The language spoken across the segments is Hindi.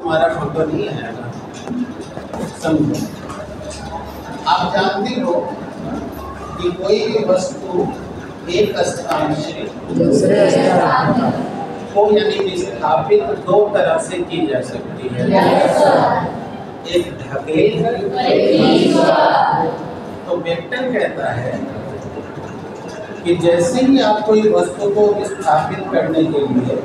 तुम्हारा फोटो नहीं आएगा। समझो, आप जानते हो कि कोई भी वस्तु एक स्थान से दूसरे स्थान को यानी विस्थापित दो तरह से की जा सकती है, एक ढकेल तो वेक्टर कहता है कि जैसे ही आप कोई वस्तु को विस्थापित करने के लिए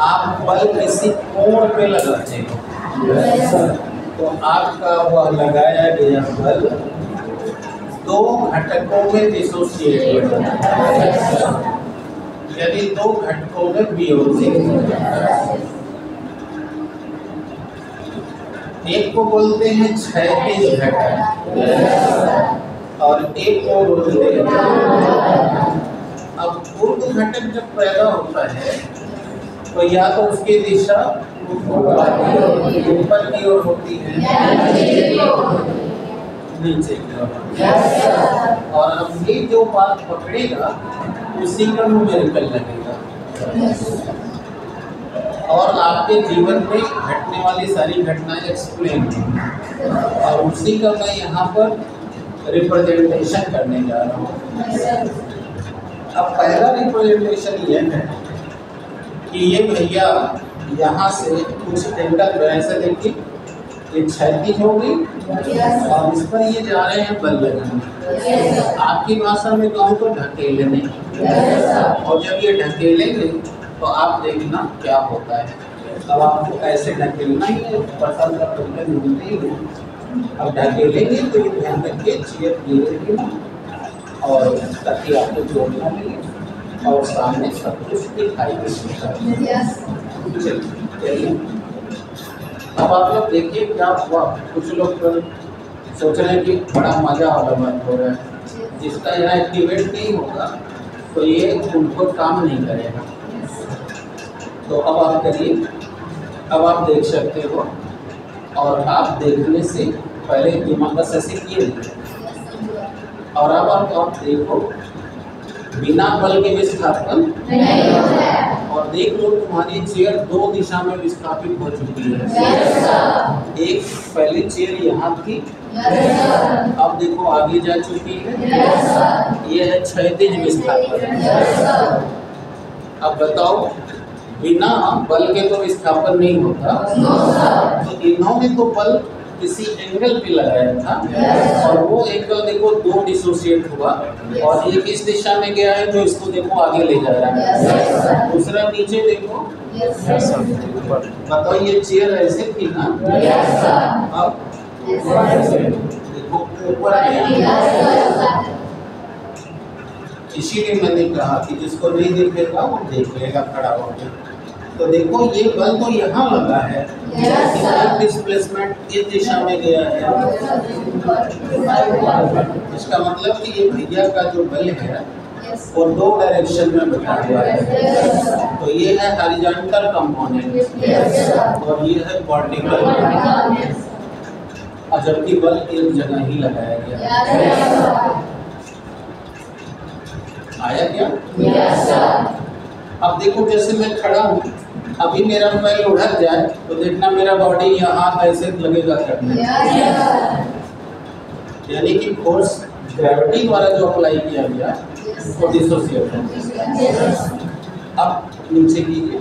आप बल किसी कोण पे लगाते हो तो आपका वह लगाया गया बल दो घटकों में डिसोसिएट हो जाता है, यानी दो घटकों में वियोजित हो जाता है। एक को बोलते हैं क्षैतिज घटक और एक को बोलते हैं। अब ऊर्ध्व घटक जब पैदा होता है तो या तो उसकी दिशा ऊपर की ओर होती है, नीचे की ओर। और अब ये जो बात पकड़ेगा उसी का न्यूमेरिकल लगेगा और आपके जीवन में घटने वाली सारी घटनाएं एक्सप्लेन होंगी और उसी का मैं यहाँ पर रिप्रेजेंटेशन करने जा रहा हूँ। अब पहला रिप्रेजेंटेशन ये है कि ये भैया यहाँ से कुछ एंगल ऐसे देखिए, ये क्षैतिज हो गई और इस पर ये जा रहे हैं बल लगाने। आपकी भाषा में कहूँ तो ढकेलने, और जब ये ढकेलेंगे तो आप देखना क्या होता है। अब आपको ऐसे ढकेलना ही है, पसंद का तरीका मिलते ही है। अब ढकेलेंगे तो ये ध्यान रखिए चेयर गिरेगी ना और ताकि आपको जोड़ना मिले और सामने सब कुछ दिखाई देगा। चलिए अब आप लोग देखिए क्या हुआ। कुछ लोग सोच रहे हैं कि बड़ा मजा वाला बात हो रहा है, जिसका यहाँ एक्टिवेट नहीं होगा तो ये उनको काम नहीं करेगा। तो अब आप करिए, अब आप देख सकते हो और आप देखने से पहले दिमाग बस ऐसे किए और अब आप देखो बिना बल के विस्थापन नहीं होता है। और देख लो तुम्हारी चेयर दो दिशा में विस्थापित हो चुकी है। एक पहले चेयर यहाँ थी, अब देखो आगे जा चुकी है। ये है क्षैतिज विस्थापन। अब बताओ बिना बल के तो विस्थापन नहीं होता, तो इन्होंने तो बल किसी एंगल पे लगाया था और वो एंगल देखो दो डिसोसिएट हुआ और ये किस दिशा में गया है तो इसको देखो आगे ले जा रहा है। दूसरा नीचे देखो, बताओ ये चेयर ऐसे थी ना, अब देखो ऊपर इसीलिए मैंने कहा कि जिसको नहीं देखेगा वो देख लेगा खड़ा होकर। तो देखो ये बल तो यहाँ लगा है, डिस्प्लेसमेंट इस दिशा में गया है। इसका मतलब कि ये भैया का जो बल है वो दो डायरेक्शन में बटा हुआ है। तो ये है हॉरिजॉन्टल कंपोनेंट और ये है वर्टिकल, और जबकि बल एक जगह ही लगाया गया। आया क्या? अब देखो जैसे मैं खड़ा हूँ, अभी मेरा पैर उधर जाए तो देखना मेरा बॉडी यहाँ ऐसे लगेगा करने, यानी कि फोर्स ग्रेविटी द्वारा जो अप्लाई किया गया वो डिसोसिएट है। अब नीचे कीजिए।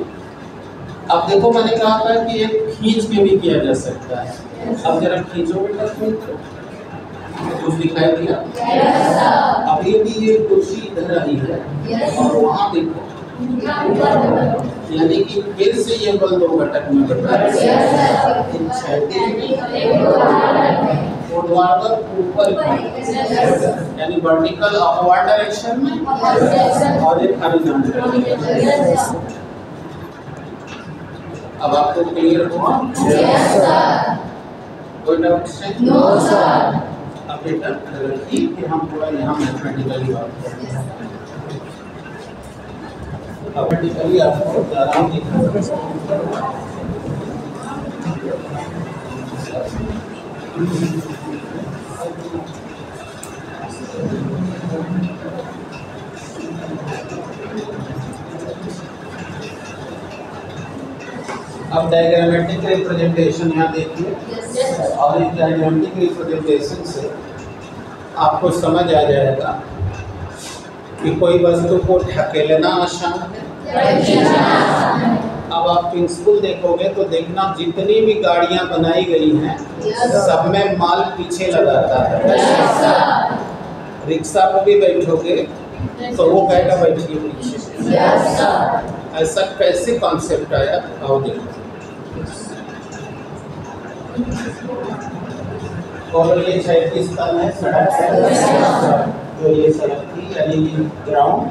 अब देखो मैंने कहा था कि एक खींच के भी किया जा सकता है। अब जरा खींचो बेटा, कुछ दिखाई दिया? अभी भी ये कुर्सी इधर आई है और वहाँ देखो, यानी कि फिर से ये बल दो घटक में बटा है, ऊर्ध्वाधर ऊपर की यानी वर्टिकल अपवर्ड डायरेक्शन में और एक हॉरिजॉन्टल। अब आपको क्लियर हुआ? कोई डाउट से? No sir. अब बेटा रखिए कि हम पूरा यहाँ मैथमेटिकली बात करते हैं। मैथमेटिकली आपको आराम अब डायग्रामेटिक रिप्रेजेंटेशन यहाँ देखिए, और इस डायग्रामेटिक रिप्रेजेंटेशन से आपको समझ आ जाएगा कि कोई वस्तु को ढकेलना आसान है। अब आप प्रिंसिपल देखोगे तो देखना जितनी भी गाड़ियां बनाई गई हैं सब में माल पीछे लगाता है। रिक्शा पर भी बैठोगे तो वो कहेगा बैठिए पीछे। ऐसा कैसे कॉन्सेप्ट आया आओ देखो। और ये 36 टन है सड़क, जो ये सड़क थी यानी ग्राउंड,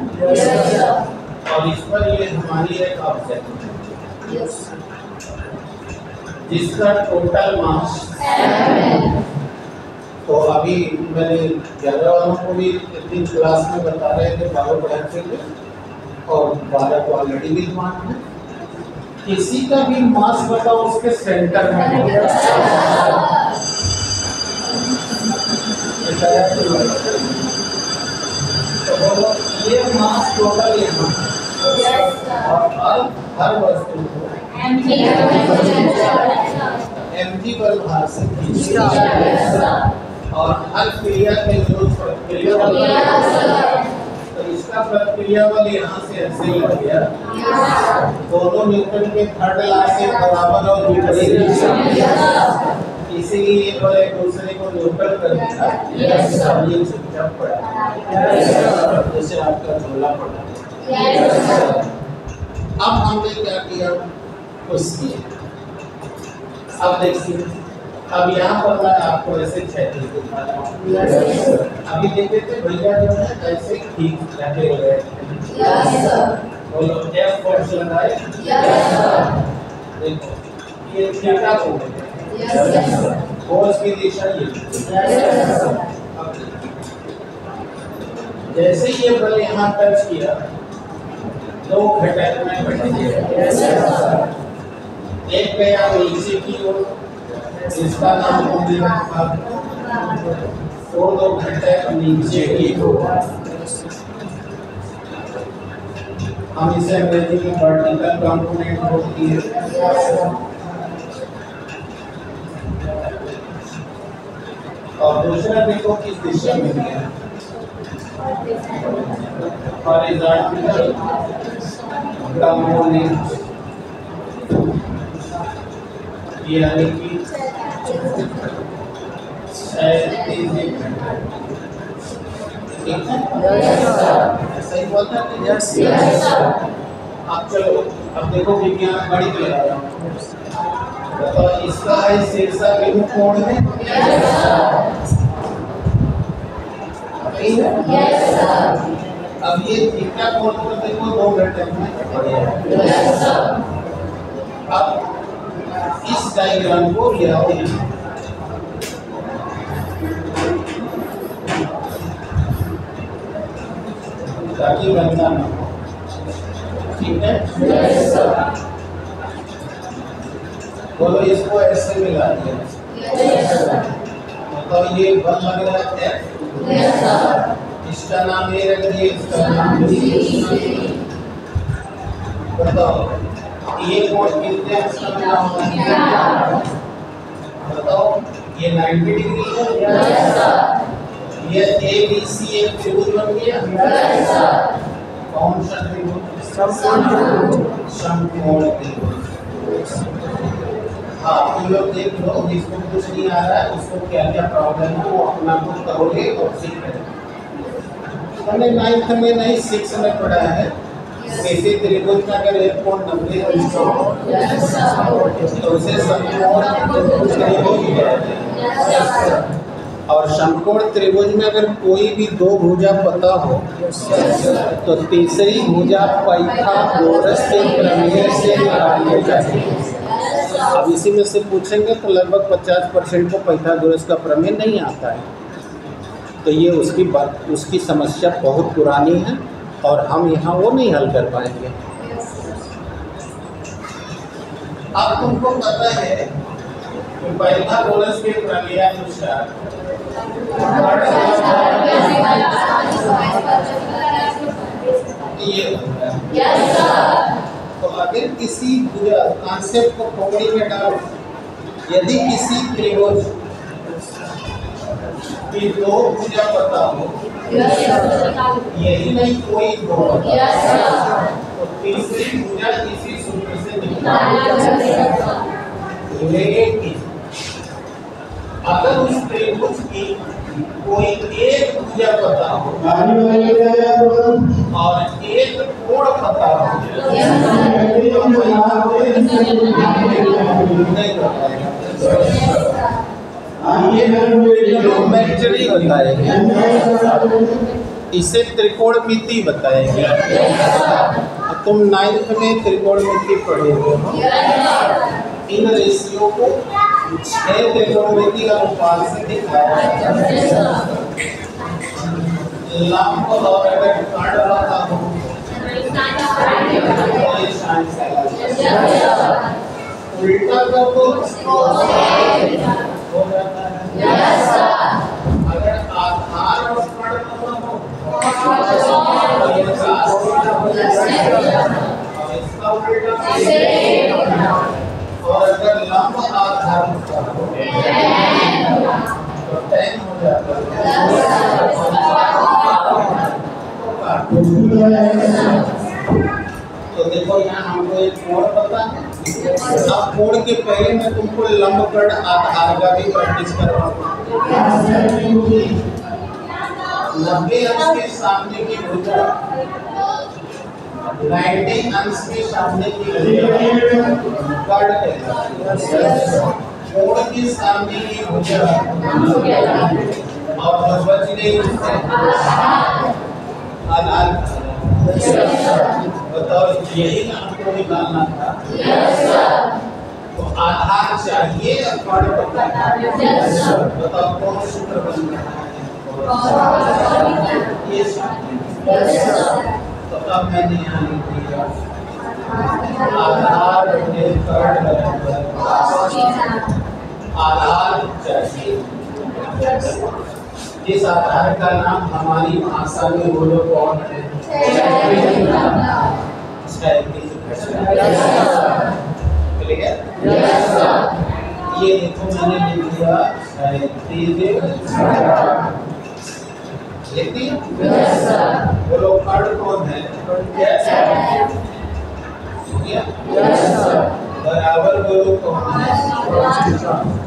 और इस पर ये हमारी एक ऑब्जेक्ट जिसका टोटल मास, तो अभी मैंने 11 वालों को भी 3 क्लास में बता रहे थे, 12 पढ़ाते थे और 12 को ऑलरेडी विद्वान है। किसी का भी मास बताओ उसके सेंटर में तो बोलो ये मास टोटल यहाँ, और हर वस्तु को mg बल से खींचा, और हर क्रिया के जो प्रक्रिया बल, तो इसका प्रक्रिया बल यहाँ से ऐसे लग गया, दोनों न्यूटन के थर्ड लॉ के बराबर और विपरीत दिशा, इसीलिए ये बल एक दूसरे को न्यूट्रल कर देता है। ये चुपचाप पड़ा जैसे आपका झोला पड़ा। अब हमने क्या किया उसकी, अब देखिए, अब यहाँ पर मैं आपको ऐसे क्षैतिज दिखा रहा हूँ। अभी देखे थे भैया जो है ऐसे ठीक लगे हुए हैं, बोलो F फोर्स लगाए, देखो ये थीटा को फोर्स की दिशा ये, जैसे ये बल यहाँ टच किया दो घटक में बट गया, एक गया नीचे की ओर, इसका नाम हो गया और दो घटक नीचे की ओर, हम इसे अंग्रेजी में वर्टिकल कंपोनेंट बोलती है। और दूसरा देखो किस दिशा में गया, हॉरिजॉन्टल कंपोनेंट, यानी कि ऐसा ही बोलता है। अब चलो अब देखो विज्ञान गणित लगा रहा हूँ, तो इसका है शीर्षा बिंदु कोण है, अब ये थीटा कोण को देखो दो घटक में, अब इस डायग्राम को लिया ताकि गंदा ना हो, ठीक है। बोलो इसको ऐसे मिला दिया, तो ये बल लग रहा है F, इसका नाम ए रख दिए, इसका नाम बी। बताओ ये कोण कितने अंश का होगा, बताओ ये 90 डिग्री है, ये ABC एक त्रिभुज बन गया, कौन सा त्रिभुज, समकोण त्रिभुज। हाँ तुम लोग देख लो, जिसको कुछ नहीं आ रहा है उसको क्या क्या प्रॉब्लम है वो अपना कुछ करोगे और सीख लेंगे। हमने 9th में नहीं 6 में पढ़ा है, किसी त्रिभुज का अगर एक कोण 90 अंश हो तो उसे समकोण त्रिभुज कहते हैं। और समकोण त्रिभुज में अगर कोई भी दो भुजा पता हो तो तीसरी भुजा पाइथागोरस के प्रमेय से निकाली जाती। अब इसी में से पूछेंगे तो लगभग 50% को पाइथागोरस का प्रमेय नहीं आता है, तो ये उसकी समस्या बहुत पुरानी है और हम यहाँ वो नहीं हल कर पाएंगे। अब तुमको पता है कि पाइथागोरस के प्रमेयानुसार ये तो अगर किसी कॉन्सेप्ट को खोपड़ी में डालो, यदि किसी त्रिभुज की दो भुजा पता हो, यही नहीं कोई दो, तो तीसरी भुजा किसी सूत्र से निकालेगी। अगर उस त्रिभुज की कोई एक भुजा पता हो और एक कोण पता हो, ट्रिग्नोमेट्री बताएंगे, इसे त्रिकोणमिति बताएंगे। तुम 9th में त्रिकोणमिति पढ़े हो, इन रेशियो को 6 त्रिकोणमिति अनुपात से दिखाया जाता है। लंब और अगर कर्ण रखा हो उल्टा कर दो हो जाता है। अगर आधार और कर्ण हो इसका उल्टा, और अगर लंब आधार होता हो तो 10 हो जाता है। तो देखो यहाँ हमको एक कोण पता है। अब कोण के पहले मैं तुमको लंब कर्ण आधार का भी प्रैक्टिस करवाऊंगा। 90 अंश के सामने की भुजा, 90 अंश के सामने की भुजा कर्ण कहलाती है। कोण के सामने की भुजा और बच गई उससे आधार। बताओ यही ना हमको निकालना था। तो आधार चाहिए और कर्ण पता है। बताओ कौन सूत्र बन रहा है? ये तो अब मैंने यहाँ लिख दिया आधार कर्ण आधार चाहिए। इस आधार का नाम हमारी भाषा में बोलो कौन है? ये देखो मैंने लिख दिया बोलो कर्ण कौन है? बराबर बोलो कौन है?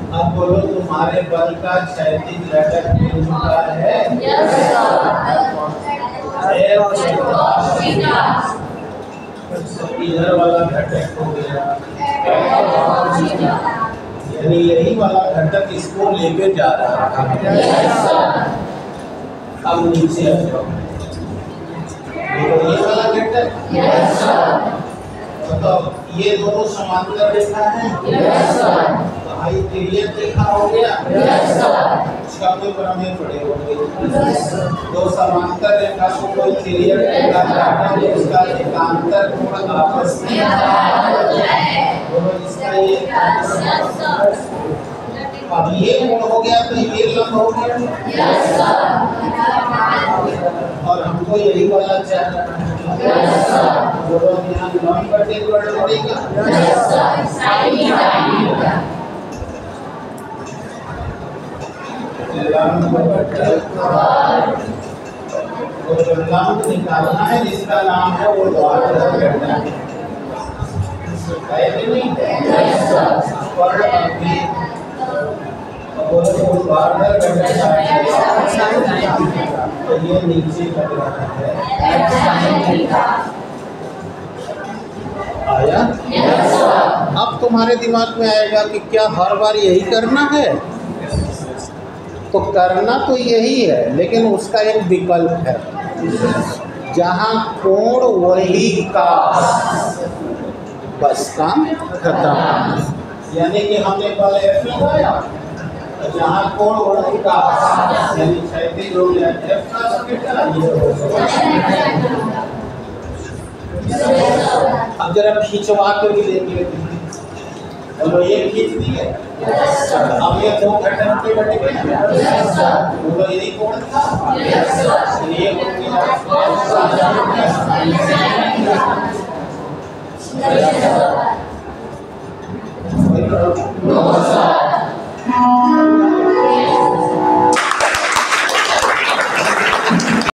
अब बोलो तुम्हारे बल का क्षैतिज घटक मिल चुका है। इधर वाला घटक हो गया, यानी यही वाला घटक इसको लेके जा रहा है। अब नीचे आ जाओ, ये वाला घटक बताओ, ये दोनों समांतर रेखा है। तो भाई तिर्यक रेखा हो गया, इसका कोई प्रमेय पड़े होंगे। दो समांतर रेखा को कोई तिर्यक रेखा काटा है, उसका एकांतर कोण आपस में बोलो इसका ये। अब ये कोण हो गया तो ये लंब हो गया, और हमको यही वाला चाहिए। बोलो यहाँ लंब बटे कर्ण बनेगा। लंब निकालना है जिसका नाम है वो द्वारधर करना है कि नहीं? कर्ण अभी बोलो द्वारधर करना है तो ये नीचे लग रहा है। आया? अब तुम्हारे दिमाग में आएगा कि क्या हर बार यही करना है? तो करना तो यही है, लेकिन उसका एक विकल्प है, जहाँ कोण वही का बस काम खत्म। यानी कि हमने बल F लगाया, जहाँ कोण वही का यानी क्षैतिज हो गया F का सकेटा ये हो गया। अब जरा खिंचवा कर भी देखिए, बोलो ये खींच दी है। अब ये दो घटक के बटे बोलो यही कोण था, ये कोई प्रॉब्लम?